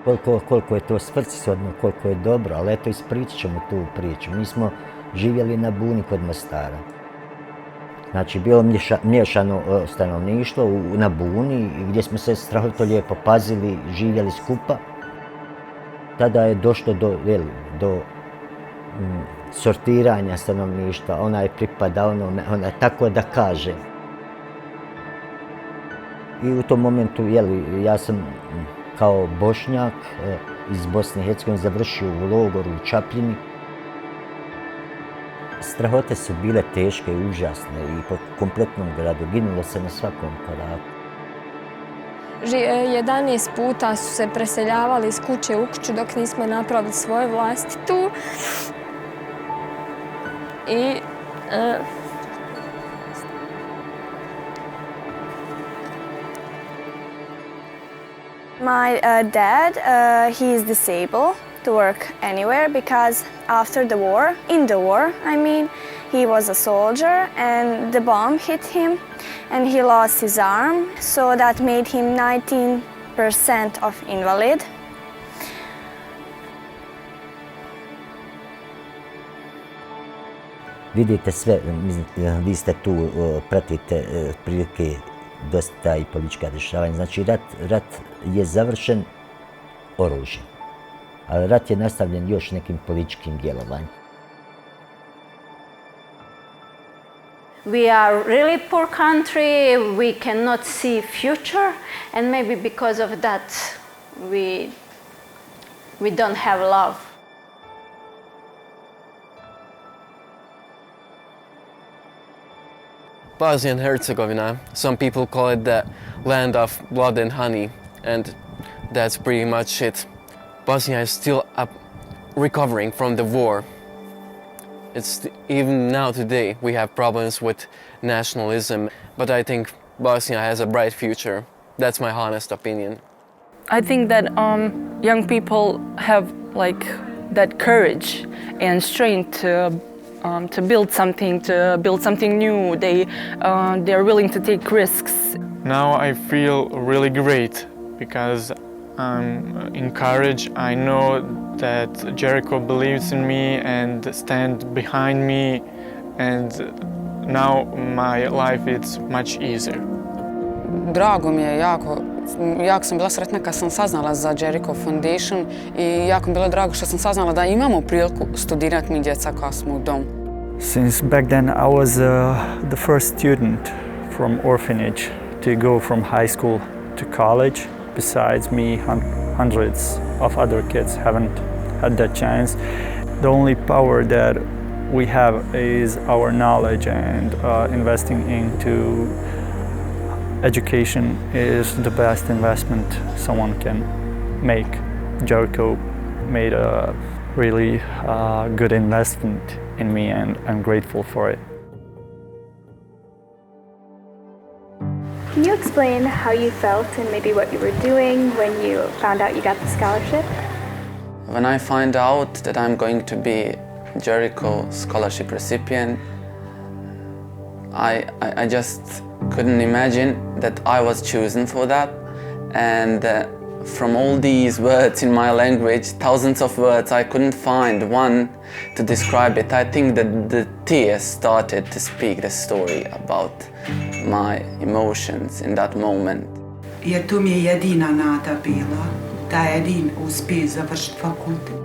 Koliko je to svrsishodno, koliko je dobro, ali eto ispričat ćemo tu priču. Mi smo živjeli na Buni kod Mostara. Znači, bilo miješano stanovništvo na Buni gdje smo se strahovito lijepo pazili, živjeli skupa. Tada je došlo do sortiranja stanovništva, onaj pripada onaj, tako da kaže. I u tom momentu, ja sam kao Bošnjak iz Bosne i Hercegovine završio u logoru u Čapljini. Strahote su bile teške i užasne i po kompletnom gradu, ginulo se na svakom koraku. 11 puta su se preseljavali iz kuće u kuću dok nismo napravili svoju vlastitu. I My dad, he is disabled to work anywhere because after the war, he was a soldier and the bomb hit him and he lost his arm, so that made him 19% of invalid. Vidite sve, vi ste tu, pratite prilike dosta i politička dešavanja. Znači, rat je završen oružjem, ali rat je nastavljen još nekim političkim djelovanjem. We are really poor country, we cannot see future, and maybe because of that we don't have love. Bosnia and Herzegovina, some people call it the land of blood and honey, and that's pretty much it. Bosnia is still recovering from the war. Even now today we have problems with nationalism, but I think Bosnia has a bright future. That's my honest opinion. I think that young people have that courage and strength to build something new. They're willing to take risks. Now I feel really great because I'm encouraged. I know that Jericho believes in me and stands behind me, and now my life is much easier. Drago mi je jako sam bila sretna kad sam saznala za Jericho Foundation i jako mi bilo drago što sam saznala da imamo priliku studirati mi djeca koja smo u domu. Since back then I was the first student from orphanage to go from high school to college. Besides me, hundreds of other kids haven't had that chance. The only power that we have is our knowledge, and investing into education is the best investment someone can make. Jericho made a really good investment in me, and I'm grateful for it. Can you explain how you felt and maybe what you were doing when you found out you got the scholarship? When I find out that I'm going to be Jericho scholarship recipient, I just couldn't imagine that I was chosen for that. And from all these words in my language, thousands of words, I couldn't find one to describe it. I think that the tears started to speak the story about my emotions in that moment. Jer to mi je jedina nada bila, da jedin uspije završiti fakultet.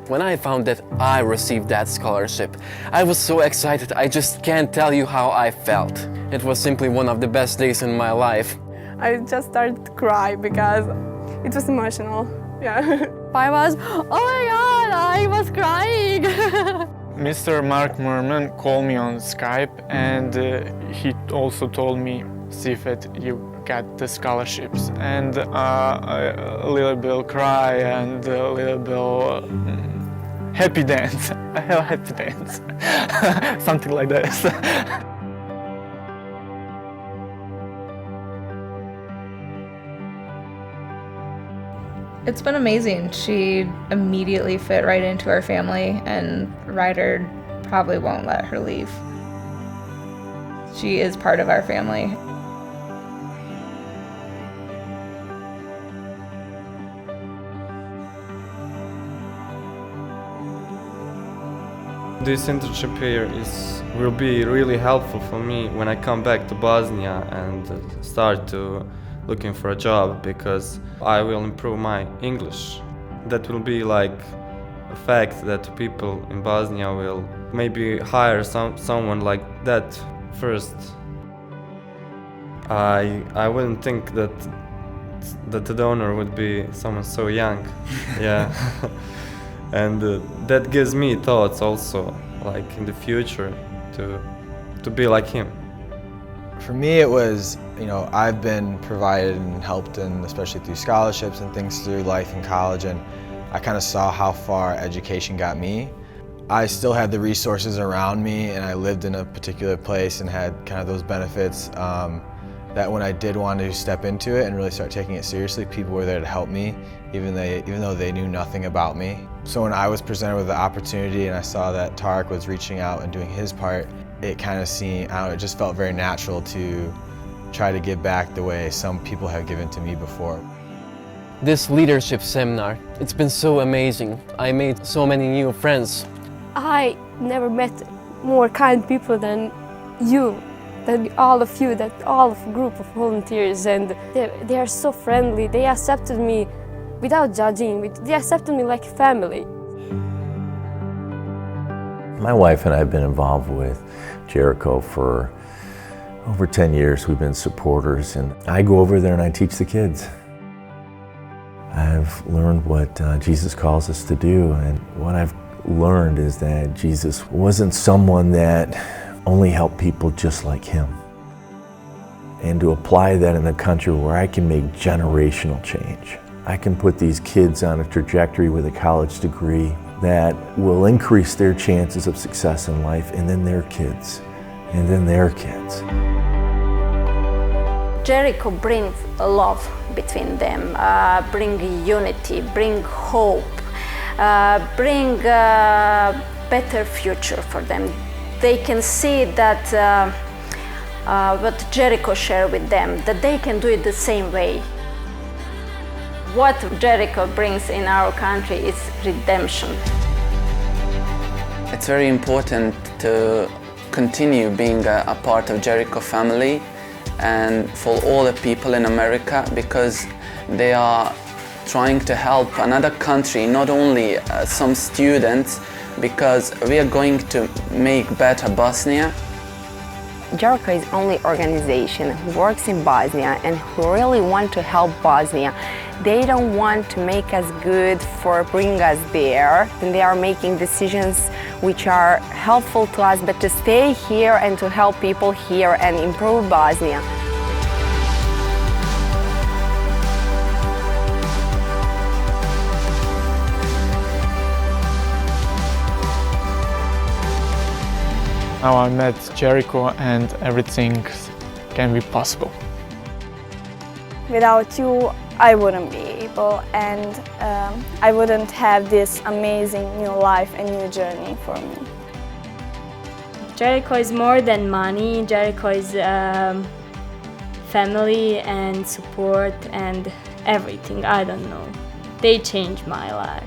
When I found that I received that scholarship, I was so excited, I just can't tell you how I felt. It was simply one of the best days in my life. I just started to cry because it was emotional. Yeah. I was, oh my God, I was crying. Mr. Mark Merman called me on Skype, and he also told me, Sifet, you got the scholarships. And a little bit cry and a little bit happy dance. I have a happy dance. Something like this. It's been amazing. She immediately fit right into our family, and Ryder probably won't let her leave. She is part of our family. This internship here will be really helpful for me when I come back to Bosnia and start to looking for a job, because I will improve my English. That will be like a fact that people in Bosnia will maybe hire someone like that first. I wouldn't think that the donor would be someone so young. Yeah. And that gives me thoughts also, like in the future, to be like him. For me, it was, I've been provided and helped, and especially through scholarships and things through life in college, and I kind of saw how far education got me. I still had the resources around me, and I lived in a particular place and had kind of those benefits that when I did want to step into it and really start taking it seriously, people were there to help me, even though they knew nothing about me. So when I was presented with the opportunity and I saw that Tarek was reaching out and doing his part, it kind of seemed, it just felt very natural to try to give back the way some people have given to me before. This leadership seminar, it's been so amazing. I made so many new friends. I never met more kind people than you, than all of you, that all of group of volunteers, and they are so friendly. They accepted me without judging. They accepted me like family. My wife and I have been involved with Jericho for over 10 years. We've been supporters, and I go over there and I teach the kids. I've learned what Jesus calls us to do, and what I've learned is that Jesus wasn't someone that only helped people just like him. And to apply that in a country where I can make generational change. I can put these kids on a trajectory with a college degree that will increase their chances of success in life, and then their kids, and then their kids. Jericho brings love between them, bring unity, bring hope, bring a better future for them. They can see that what Jericho shared with them, that they can do it the same way. What Jericho brings in our country is redemption. It's very important to continue being a part of Jericho family, and for all the people in America, because they are trying to help another country, not only some students, because we are going to make better Bosnia. Jericho is the only organization who works in Bosnia and who really want to help Bosnia. They don't want to make us good for bring us there, and they are making decisions which are helpful to us, but to stay here and to help people here and improve Bosnia. Now I met Jericho and everything can be possible. Without you, I wouldn't be able, and I wouldn't have this amazing new life and new journey for me. Jericho is more than money. Jericho is family and support and everything. I don't know. They changed my life.